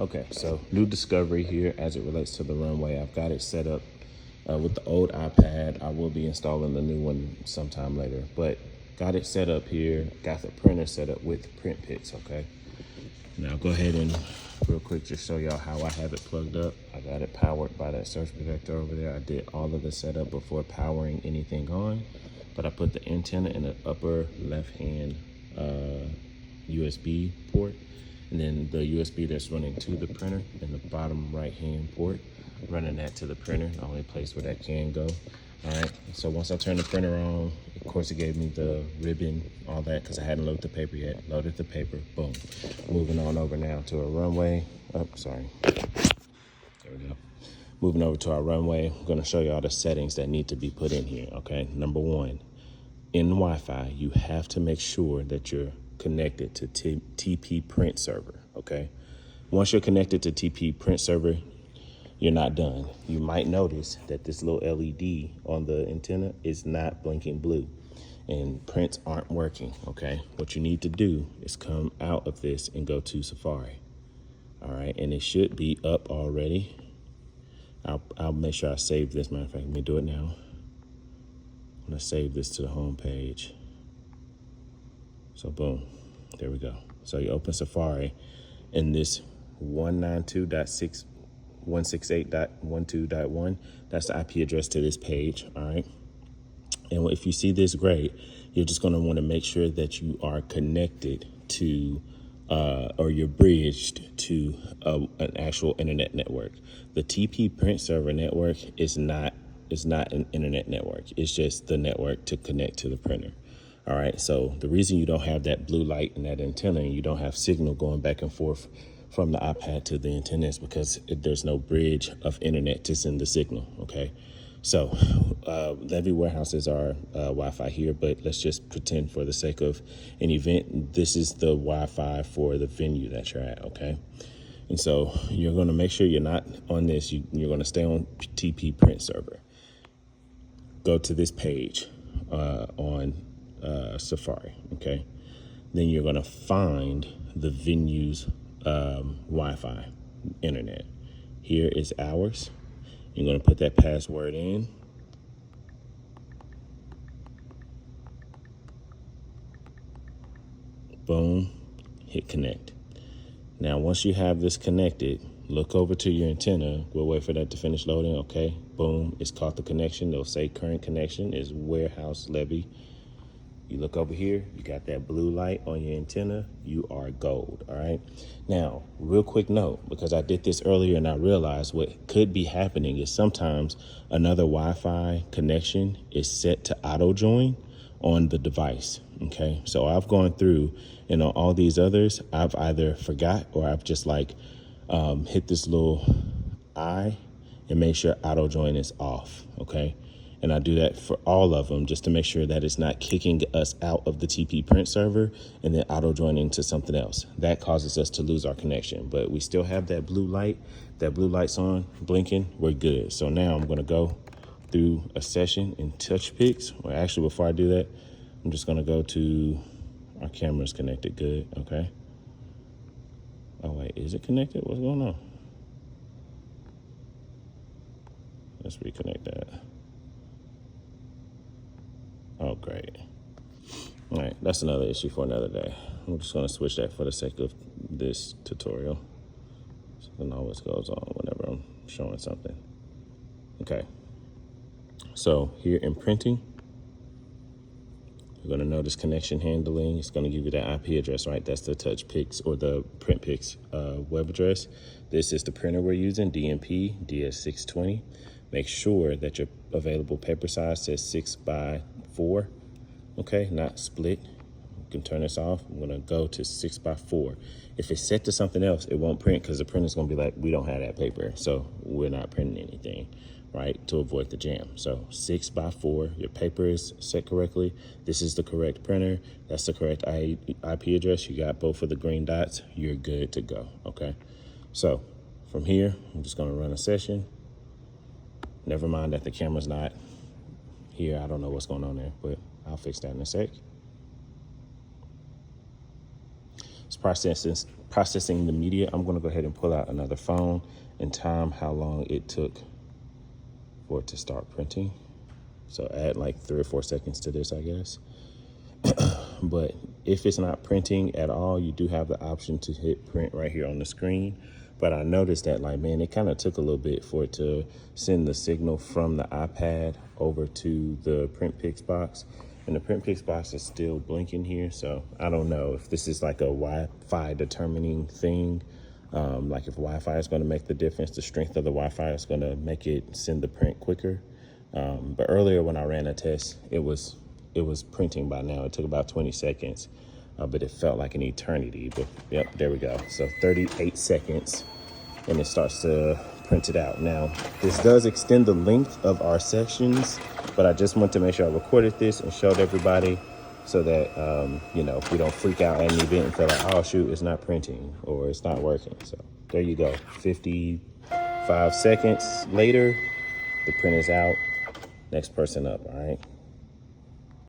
Okay, so new discovery here as it relates to the runway. I've got it set up with the old iPad. I will be installing the new one sometime later, but got it set up here. Got the printer set up with PrintPix, okay? Now go ahead and real quick just show y'all how I have it plugged up. I got it powered by that surge protector over there. I did all of the setup before powering anything on, but I put the antenna in the upper left-hand USB port, and then the USB that's running to the printer in the bottom right-hand port, running that to the printer, the only place where that can go. All right, so once I turned the printer on, of course it gave me the ribbon, all that, because I hadn't loaded the paper yet. Loaded the paper, boom. Moving on over now to a runway. Oh, sorry. There we go. Moving over to our runway, I'm gonna show you all the settings that need to be put in here, okay? Number one, in Wi-Fi, you have to make sure that you're connected to TP print server, okay? Once you're connected to TP print server, you're not done. You might notice that this little LED on the antenna is not blinking blue and prints aren't working, okay? What you need to do is come out of this and go to Safari, all right? And it should be up already. I'll make sure I save this. Matter of fact, let me do it now. I'm gonna save this to the home page. So boom, there we go. So you open Safari and this 192.168.12.1, that's the IP address to this page, all right? And if you see this gray, you're just gonna wanna make sure that you are connected to, or you're bridged to an actual internet network. The TP print server network is not an internet network. It's just the network to connect to the printer. All right, so the reason you don't have that blue light in that antenna and you don't have signal going back and forth from the iPad to the antenna is because there's no bridge of internet to send the signal, okay? So Levy warehouses are Wi-Fi here, but let's just pretend for the sake of an event, this is the Wi-Fi for the venue that you're at, okay? And so you're gonna make sure you're not on this, you're gonna stay on TP print server. Go to this page on Safari, okay? Then you're gonna find the venue's Wi-Fi internet. Here is ours. You're gonna put that password in. Boom, hit connect. Now, once you have this connected, look over to your antenna. We'll wait for that to finish loading, okay? Boom, it's caught the connection. They'll say current connection is warehouse Levy. You look over here, you got that blue light on your antenna, you are gold, all right? Now, real quick note, because I did this earlier and I realized what could be happening is sometimes another Wi-Fi connection is set to auto join on the device, okay? So I've gone through, and on all these others, I've either forgot or I've just like hit this little I and make sure auto join is off, okay? And I do that for all of them just to make sure that it's not kicking us out of the TP print server and then auto joining to something else. That causes us to lose our connection, but we still have that blue light. That blue light's on, blinking, we're good. So now I'm gonna go through a session in PrintPix. Well, actually, before I do that, I'm just gonna go to, our camera's connected, good, okay. Oh wait, is it connected? What's going on? Let's reconnect that. Oh, great. All right, that's another issue for another day. I'm just gonna switch that for the sake of this tutorial. Something always goes on whenever I'm showing something. Okay, so here in printing, you're gonna notice connection handling. It's gonna give you the IP address, right? That's the PrintPix or the PrintPix web address. This is the printer we're using, DMP DS620. Make sure that your available paper size says 6x4, okay, not split. You can turn this off. I'm gonna go to 6x4. If it's set to something else, it won't print because the printer's gonna be like, we don't have that paper, so we're not printing anything, right, to avoid the jam. So 6x4, your paper is set correctly. This is the correct printer. That's the correct IP address. You got both of the green dots. You're good to go, okay? So from here, I'm just gonna run a session. Never mind that the camera's not here. I don't know what's going on there, but I'll fix that in a sec. processing the media. I'm going to go ahead and pull out another phone and time how long it took for it to start printing. So add like 3 or 4 seconds to this, I guess. But if it's not printing at all, you do have the option to hit print right here on the screen. But I noticed that, like, man, it kind of took a little bit for it to send the signal from the iPad over to the PrintPix box. And the PrintPix box is still blinking here. So I don't know if this is like a Wi-Fi determining thing. Like if Wi-Fi is going to make the difference, the strength of the Wi-Fi is going to make it send the print quicker. But earlier when I ran a test, it was printing by now. It took about 20 seconds, but it felt like an eternity. But yep, there we go. So 38 seconds and it starts to print it out. Now, this does extend the length of our sections, but I just want to make sure I recorded this and showed everybody so that, you know, we don't freak out at an event and feel like, oh shoot, it's not printing or it's not working. So there you go. 55 seconds later, the print is out. Next person up, all right?